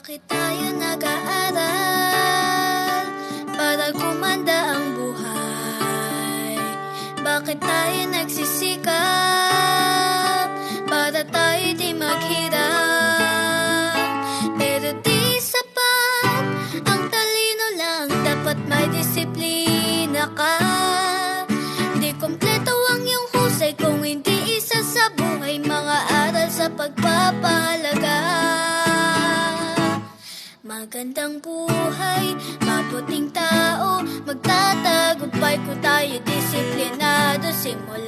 Bakit tayo nag-aaral para gumanda ang buhay? Bakit tayo nagsisikap para tayo di maghirap? Pero di sapat ang talino lang, dapat may disiplina ka. Di kompleto ang iyong husay kung hindi isa sa buhay mga aral sa pagpapahalaga. Magandang buhay, mabuting tao, magtatagumpay kung tayo disiplinado. Simula